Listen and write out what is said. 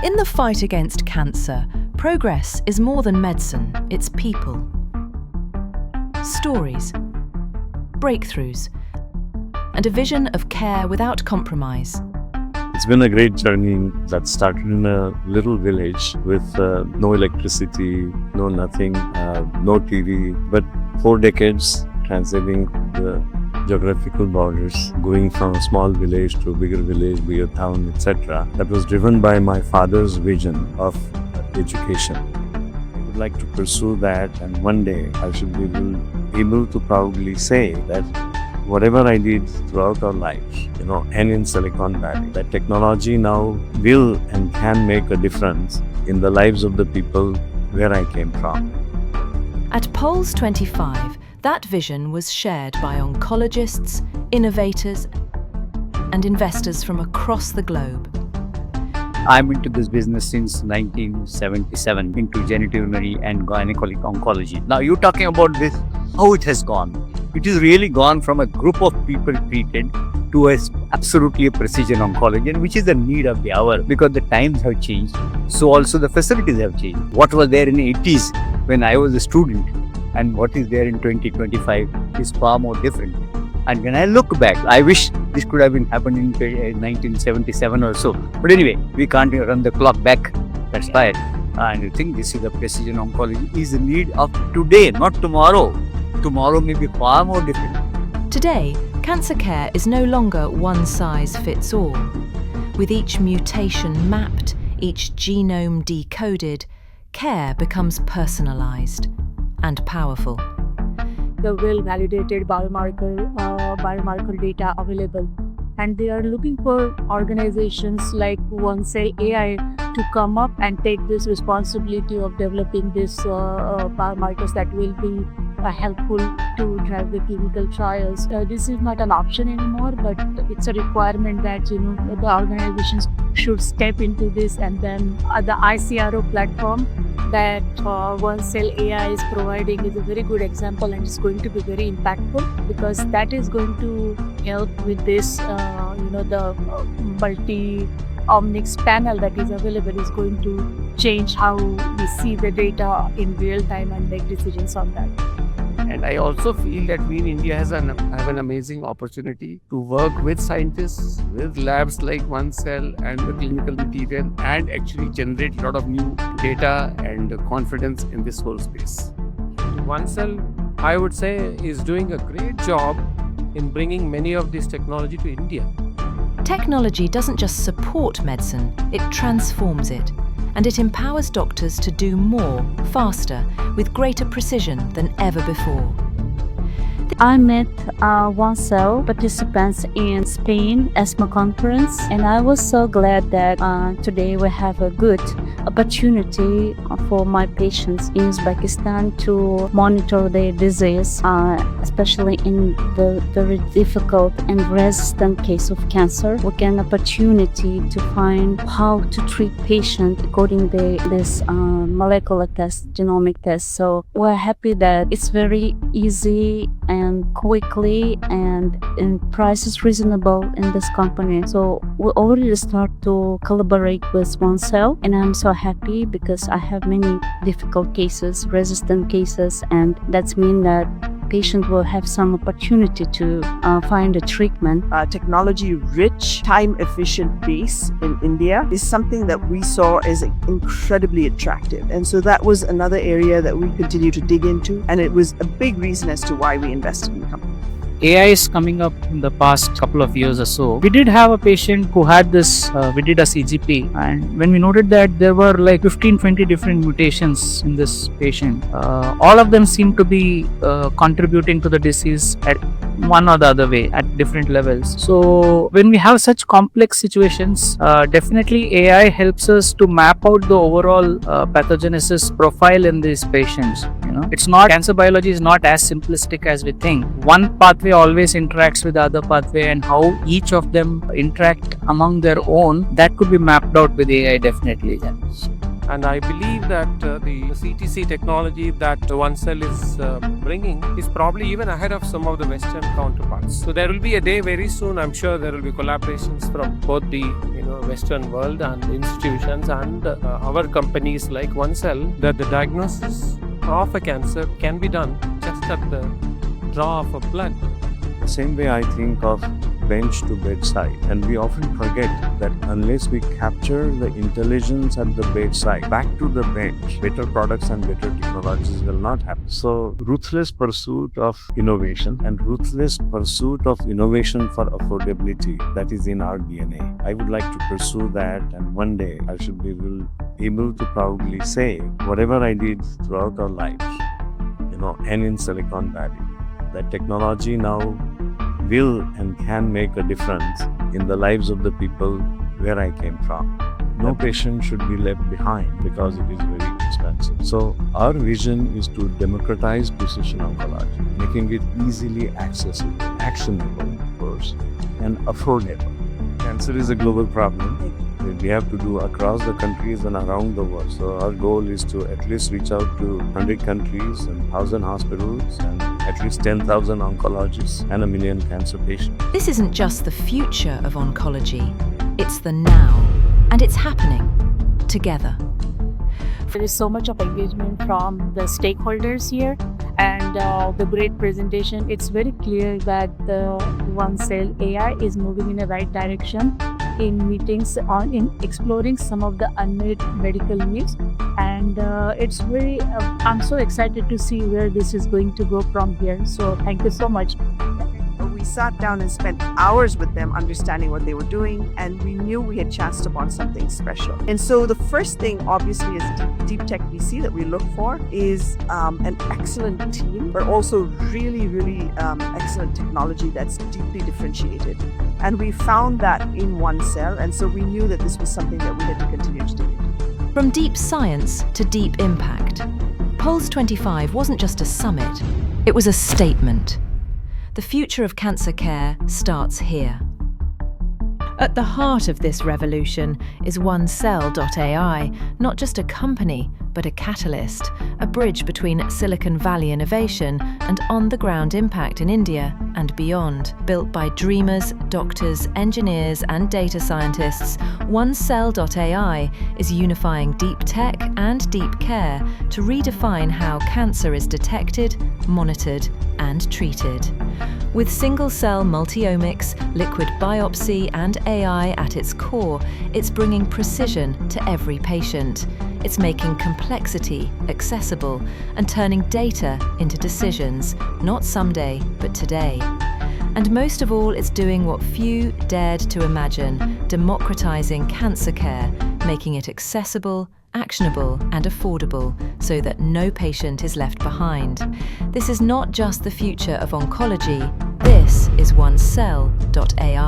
In the fight against cancer, progress is more than medicine, it's people. Stories, breakthroughs, and a vision of care without compromise. It's been a great journey that started in a little village with no electricity, no nothing, no TV, but 4 decades transcending the geographical borders, going from a small village to a bigger village, bigger town, etc. That was driven by my father's vision of education. I would like to pursue that, and one day I should be able to proudly say that whatever I did throughout our lives, and in Silicon Valley, that technology now will and can make a difference in the lives of the people where I came from. At Pulse 25, that vision was shared by oncologists, innovators, and investors from across the globe. I'm into this business since 1977, into genitourinary and gynecologic oncology. Now you're talking about this, how it has gone. It has really gone from a group of people treated to absolutely a precision oncology, and which is the need of the hour because the times have changed. So also the facilities have changed. What was there in the 80s when I was a student and what is there in 2025 is far more different. And when I look back, I wish this could have been happened in 1977 or so. But anyway, we can't run the clock back. That's why. And I think this is the precision oncology is the need of today, not tomorrow. Tomorrow may be far more different. Today, cancer care is no longer one size fits all. With each mutation mapped, each genome decoded, care becomes personalized and powerful. The well-validated biomarker data available, and they are looking for organizations like 1CELL.AI to come up and take this responsibility of developing these biomarkers that will be helpful to drive the clinical trials. This is not an option anymore, but it's a requirement that the organizations should step into this, and then the ICRO platform that 1CELL.AI is providing is a very good example, and it's going to be very impactful because that is going to help with this, the multi-omics panel that is available is going to change how we see the data in real time and make decisions on that. And I also feel that we in India have an amazing opportunity to work with scientists, with labs like 1CELL and the clinical material, and actually generate a lot of new data and confidence in this whole space. 1CELL, I would say, is doing a great job in bringing many of this technology to India. Technology doesn't just support medicine, it transforms it. And it empowers doctors to do more, faster, with greater precision than ever before. I met 1CELL participants in Spain ESMO conference, and I was so glad that today we have a good opportunity for my patients in Uzbekistan to monitor their disease, especially in the very difficult and resistant case of cancer. We get an opportunity to find how to treat patients according to this molecular test, genomic test. So we're happy that it's very easy and quickly, and in price is reasonable in this company. So we already start to collaborate with 1CELL, and I'm so happy because I have many difficult cases, resistant cases, and that's mean that patient will have some opportunity to find a treatment. Technology-rich, time-efficient base in India is something that we saw as incredibly attractive. And so that was another area that we continue to dig into. And it was a big reason as to why we invested in the company. AI is coming up in the past couple of years or so. We did have a patient who had this, we did a CGP, and when we noted that there were like 15-20 different mutations in this patient, all of them seem to be contributing to the disease at one or the other way at different levels. So when we have such complex situations, definitely AI helps us to map out the overall pathogenesis profile in these patients. It's not, cancer biology is not as simplistic as we think. One pathway always interacts with the other pathway, and how each of them interact among their own, that could be mapped out with AI definitely. And I believe that the CTC technology that OneCell is bringing is probably even ahead of some of the Western counterparts. So there will be a day very soon, I'm sure there will be collaborations from both the Western world and the institutions and our companies like OneCell, that the diagnosis of a cancer can be done just at the draw of a blood. The same way I think of bench to bedside, and we often forget that unless we capture the intelligence at the bedside back to the bench, better products and better technologies will not happen. So ruthless pursuit of innovation and ruthless pursuit of innovation for affordability, that is in our DNA. I would like to pursue that, and one day I should be able to proudly say whatever I did throughout our lives, and in Silicon Valley, that technology now will and can make a difference in the lives of the people where I came from. No patient should be left behind because it is very expensive. So our vision is to democratize precision oncology, making it easily accessible, actionable, of course, and affordable. Cancer is a global problem. We have to do across the countries and around the world. So our goal is to at least reach out to 100 countries and 1,000 hospitals and at least 10,000 oncologists and 1 million cancer patients. This isn't just the future of oncology, it's the now, and it's happening together. There is so much of engagement from the stakeholders here, and the great presentation. It's very clear that the 1CELL.AI is moving in the right direction in meetings in exploring some of the unmet medical needs, and it's very I'm so excited to see where this is going to go from here. So thank you so much. We sat down and spent hours with them understanding what they were doing, and we knew we had chanced upon something special. And so the first thing, obviously, as deep tech VC that we look for is an excellent team, but also really, really excellent technology that's deeply differentiated. And we found that in OneCell, and so we knew that this was something that we had to continue to do. From deep science to deep impact, Pulse 25 wasn't just a summit, it was a statement. The future of cancer care starts here. At the heart of this revolution is 1CELL.AI, not just a company, but a catalyst, a bridge between Silicon Valley innovation and on-the-ground impact in India and beyond. Built by dreamers, doctors, engineers, and data scientists, 1CELL.AI is unifying deep tech and deep care to redefine how cancer is detected, monitored, and treated. With single-cell multiomics, liquid biopsy, and AI at its core, it's bringing precision to every patient. It's making complexity accessible and turning data into decisions, not someday, but today. And most of all, it's doing what few dared to imagine, democratizing cancer care, making it accessible, actionable, and affordable so that no patient is left behind. This is not just the future of oncology, this is 1CELL.ai.